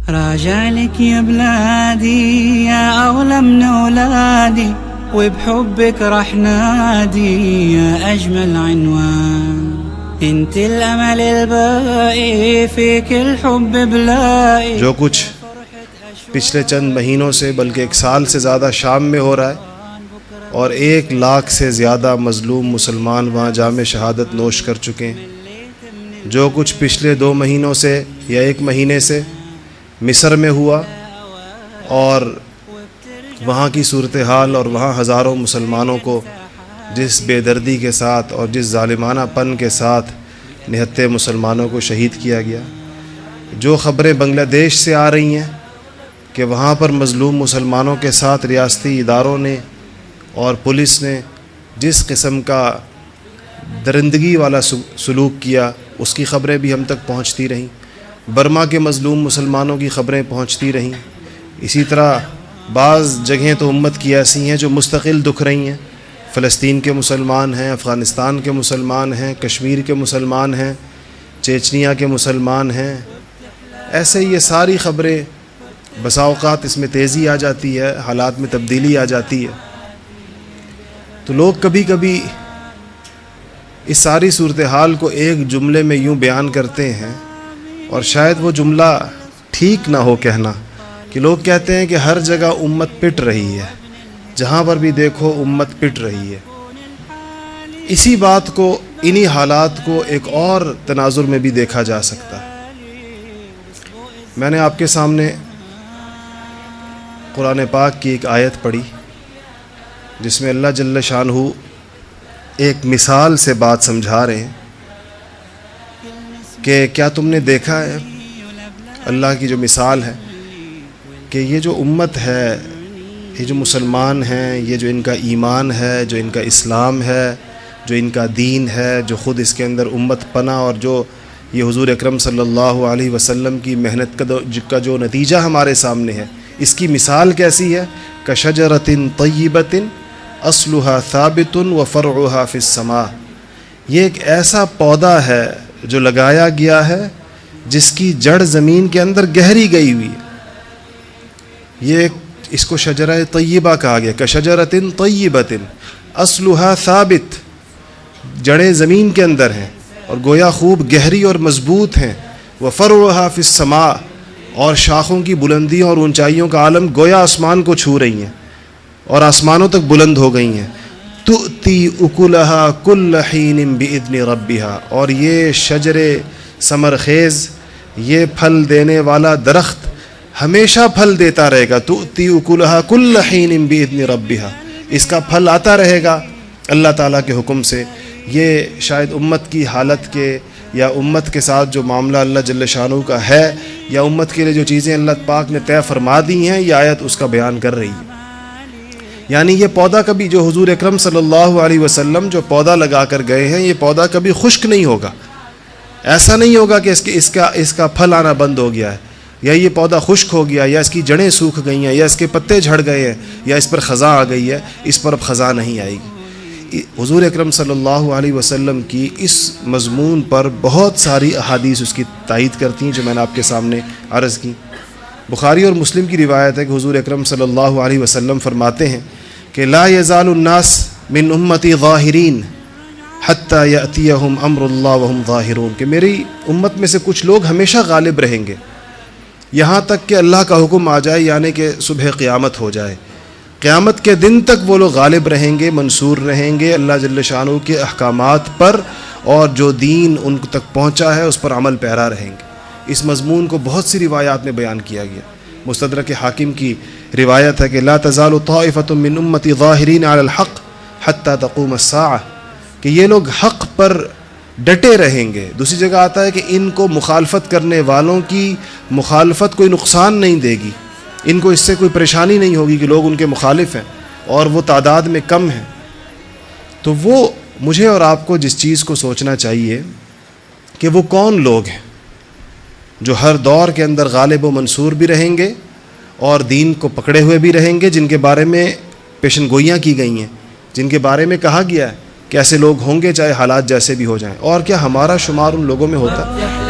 راجع لك يا بلادي يا أغلى من أولادي، وبحبك رح نادي يا أجمل عنوان. انت الأمل الباقي فيك الحب بلاقي. جو کچھ پچھلے چند مہینوں سے بلکہ ایک سال سے زیادہ شام میں ہو رہا ہے اور 1 لاکھ سے زیادہ مظلوم مسلمان وہاں جام شہادت نوش کر چکے ہیں. جو کچھ پچھلے 2 مہینوں سے یا 1 مہینے سے مصر میں ہوا اور وہاں کی صورتحال اور وہاں ہزاروں مسلمانوں کو جس بے دردی کے ساتھ اور جس ظالمانہ پن کے ساتھ نہتے مسلمانوں کو شہید کیا گیا. جو خبریں بنگلہ دیش سے آ رہی ہیں کہ وہاں پر مظلوم مسلمانوں کے ساتھ ریاستی اداروں نے اور پولیس نے جس قسم کا درندگی والا سلوک کیا، اس کی خبریں بھی ہم تک پہنچتی رہیں. برما کے مظلوم مسلمانوں کی خبریں پہنچتی رہیں. اسی طرح بعض جگہیں تو امت کی ایسی ہیں جو مستقل دکھ رہی ہیں. فلسطین کے مسلمان ہیں، افغانستان کے مسلمان ہیں، کشمیر کے مسلمان ہیں، چیچنیا کے مسلمان ہیں. ایسے یہ ساری خبریں بسا اوقات اس میں تیزی آ جاتی ہے، حالات میں تبدیلی آ جاتی ہے. تو لوگ کبھی کبھی اس ساری صورتحال کو ایک جملے میں یوں بیان کرتے ہیں، اور شاید وہ جملہ ٹھیک نہ ہو کہنا، کہ لوگ کہتے ہیں کہ ہر جگہ امت پٹ رہی ہے، جہاں پر بھی دیکھو امت پٹ رہی ہے. اسی بات کو، انہی حالات کو ایک اور تناظر میں بھی دیکھا جا سکتا ہے. میں نے آپ کے سامنے قرآن پاک کی ایک آیت پڑھی جس میں اللہ جل شانہ ایک مثال سے بات سمجھا رہے ہیں کہ کیا تم نے دیکھا ہے، اللہ کی جو مثال ہے، کہ یہ جو امت ہے، یہ جو مسلمان ہیں، یہ جو ان کا ایمان ہے، جو ان کا اسلام ہے، جو ان کا دین ہے، جو خود اس کے اندر امت پنا، اور جو یہ حضور اکرم صلی اللہ علیہ وسلم کی محنت کا جو نتیجہ ہمارے سامنے ہے، اس کی مثال کیسی ہے؟ کشجرۃ طیبۃ اصلها ثابت وفرعها فی السماء. یہ ایک ایسا پودا ہے جو لگایا گیا ہے جس کی جڑ زمین کے اندر گہری گئی ہوئی ہے. اس کو شجرہ طیبہ کہا گیا. کشجرۃ طیبۃ اصلها ثابت، جڑیں زمین کے اندر ہیں اور گویا خوب گہری اور مضبوط ہیں. وفرعها فی السماء، اور شاخوں کی بلندیوں اور اونچائیوں کا عالم گویا آسمان کو چھو رہی ہیں اور آسمانوں تک بلند ہو گئی ہیں. تؤتی اکلہا کل حین باذن ربہا، اور یہ شجر ثمر خیز، یہ پھل دینے والا درخت ہمیشہ پھل دیتا رہے گا. تؤتی اکلہا کل حین باذن ربہا، اس کا پھل آتا رہے گا اللہ تعالیٰ کے حکم سے. یہ شاید امت کی حالت کے یا امت کے ساتھ جو معاملہ اللہ جل شانہ کا ہے، یا امت کے لیے جو چیزیں اللہ پاک نے طے فرما دی ہیں، یہ آیت اس کا بیان کر رہی ہے. یعنی یہ پودا کبھی، جو حضور اکرم صلی اللہ علیہ وسلم جو پودا لگا کر گئے ہیں، یہ پودا کبھی خشک نہیں ہوگا. ایسا نہیں ہوگا کہ اس کا پھل آنا بند ہو گیا ہے، یا یہ پودا خشک ہو گیا، یا اس کی جڑیں سوکھ گئی ہیں، یا اس کے پتے جھڑ گئے ہیں، یا اس پر خزاں آ گئی ہے. اس پر اب خزاں نہیں آئے گی. حضور اکرم صلی اللہ علیہ وسلم کی اس مضمون پر بہت ساری احادیث اس کی تائید کرتی ہیں، جو میں نے آپ کے سامنے عرض کی. بخاری اور مسلم کی روایت ہے کہ حضور اکرم صلی اللہ علیہ وسلم فرماتے ہیں کہ لا یزال الناس من امتی ظاہرین حتی یأتیہم امر اللہ وہم ظاہرون، کہ میری امت میں سے کچھ لوگ ہمیشہ غالب رہیں گے یہاں تک کہ اللہ کا حکم آ جائے، یعنی کہ صبح قیامت ہو جائے. قیامت کے دن تک وہ لوگ غالب رہیں گے، منصور رہیں گے اللہ جل شانہ کے احکامات پر، اور جو دین ان تک پہنچا ہے اس پر عمل پیرا رہیں گے. اس مضمون کو بہت سی روایات میں بیان کیا گیا. مستدرک حاکم کی روایت ہے کہ لا تزال طائفۃ من امتی ظاہرین علی الحق حتی تقوم الساعہ، کہ یہ لوگ حق پر ڈٹے رہیں گے. دوسری جگہ آتا ہے کہ ان کو مخالفت کرنے والوں کی مخالفت کوئی نقصان نہیں دے گی، ان کو اس سے کوئی پریشانی نہیں ہوگی کہ لوگ ان کے مخالف ہیں اور وہ تعداد میں کم ہیں. تو وہ مجھے اور آپ کو جس چیز کو سوچنا چاہیے کہ وہ کون لوگ ہیں جو ہر دور کے اندر غالب و منصور بھی رہیں گے اور دین کو پکڑے ہوئے بھی رہیں گے، جن کے بارے میں پیشن گوئیاں کی گئی ہیں، جن کے بارے میں کہا گیا ہے کہ ایسے لوگ ہوں گے چاہے حالات جیسے بھی ہو جائیں. اور کیا ہمارا شمار ان لوگوں میں ہوتا ہے؟